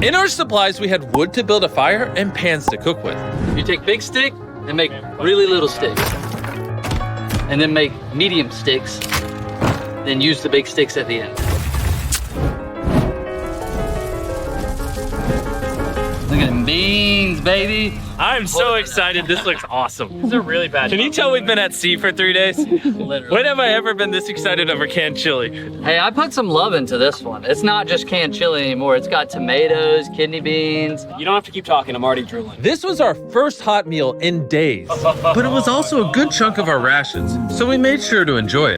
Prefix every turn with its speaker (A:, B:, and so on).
A: In our supplies, we had wood to build a fire and pans to cook with.
B: You take big stick and make really little sticks. And then make medium sticks. Then use the big sticks at the end. Look at them beans, baby.
A: I'm so excited. This looks awesome.
C: These are really bad.
A: Can you tell we've been at sea for 3 days?
B: Literally.
A: When have I ever been this excited over canned chili?
B: Hey, I put some love into this one. It's not just canned chili anymore. It's got tomatoes, kidney beans.
C: You don't have to keep talking. I'm already drooling.
A: This was our first hot meal in days, but it was also a good chunk of our rations, so we made sure to enjoy it.